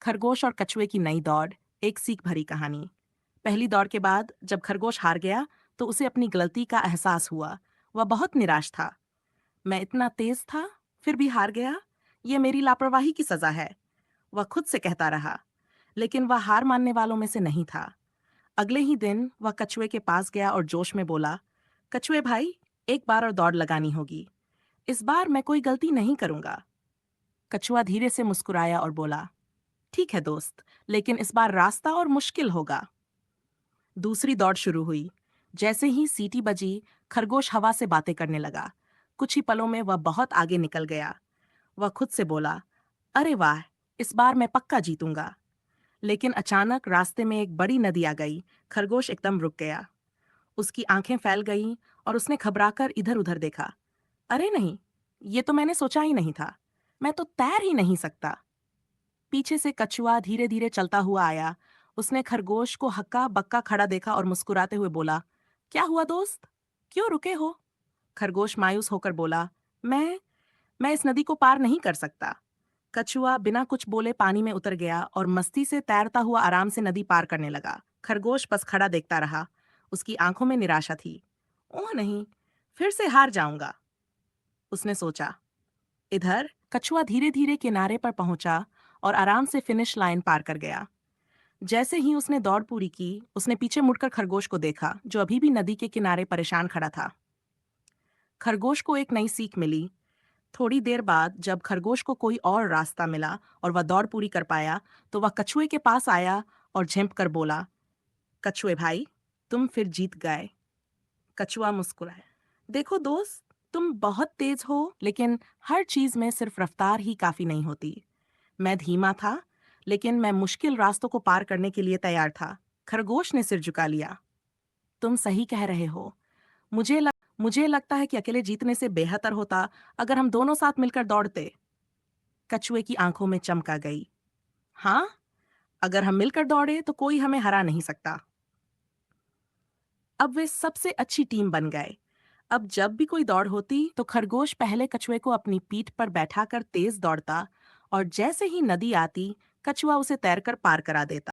खरगोश और कछुए की नई दौड़। एक सीख भरी कहानी। पहली दौड़ के बाद जब खरगोश हार गया तो उसे अपनी गलती का एहसास हुआ। वह बहुत निराश था। मैं इतना तेज था, फिर भी हार गया। ये मेरी लापरवाही की सजा है, वह खुद से कहता रहा। लेकिन वह हार मानने वालों में से नहीं था। अगले ही दिन वह कछुए के पास गया और जोश में बोला, कछुए भाई, एक बार और दौड़ लगानी होगी। इस बार मैं कोई गलती नहीं करूंगा। कछुआ धीरे से मुस्कुराया और बोला, ठीक है दोस्त, लेकिन इस बार रास्ता और मुश्किल होगा। दूसरी दौड़ शुरू हुई। जैसे ही सीटी बजी, खरगोश हवा से बातें करने लगा। कुछ ही पलों में वह बहुत आगे निकल गया। वह खुद से बोला, अरे वाह, इस बार मैं पक्का जीतूंगा। लेकिन अचानक रास्ते में एक बड़ी नदी आ गई। खरगोश एकदम रुक गया। उसकी आंखें फैल गईं और उसने घबराकर इधर उधर देखा। अरे नहीं, ये तो मैंने सोचा ही नहीं था। मैं तो तैर ही नहीं सकता। पीछे से कछुआ धीरे धीरे चलता हुआ आया। उसने खरगोश को हक्का बक्का खड़ा देखा और मुस्कुराते हुए बोला, क्या हुआ दोस्त, क्यों रुके हो? खरगोश मायूस होकर बोला, मैं इस नदी को पार नहीं कर सकता। कछुआ बिना कुछ बोले पानी में उतर गया और मस्ती से तैरता हुआ आराम से नदी पार करने लगा। खरगोश बस खड़ा देखता रहा। उसकी आंखों में निराशा थी। ओह नहीं, फिर से हार जाऊंगा, उसने सोचा। इधर कछुआ धीरे धीरे किनारे पर पहुंचा और आराम से फिनिश लाइन पार कर गया। जैसे ही उसने दौड़ पूरी की, उसने पीछे मुड़कर खरगोश को देखा, जो अभी भी नदी के किनारे परेशान खड़ा था। खरगोश को एक नई सीख मिली। थोड़ी देर बाद जब खरगोश को कोई और रास्ता मिला और वह दौड़ पूरी कर पाया, तो वह कछुए के पास आया और झिंप कर बोला, कछुए भाई, तुम फिर जीत गए। कछुआ मुस्कुराया, देखो दोस्त, तुम बहुत तेज हो, लेकिन हर चीज में सिर्फ रफ्तार ही काफी नहीं होती। मैं धीमा था, लेकिन मैं मुश्किल रास्तों को पार करने के लिए तैयार था। खरगोश ने सिर झुका लिया। तुम सही कह रहे हो। मुझे लगता है कि अकेले जीतने से बेहतर होता अगर हम दोनों साथ मिलकर दौड़ते। कछुए की आंखों में चमक आ गई। हाँ, अगर हम मिलकर दौड़े तो कोई हमें हरा नहीं सकता। अब वे सबसे अच्छी टीम बन गए। अब जब भी कोई दौड़ होती तो खरगोश पहले कछुए को अपनी पीठ पर बैठाकर तेज दौड़ता, और जैसे ही नदी आती, कछुआ उसे तैरकर पार करा देता।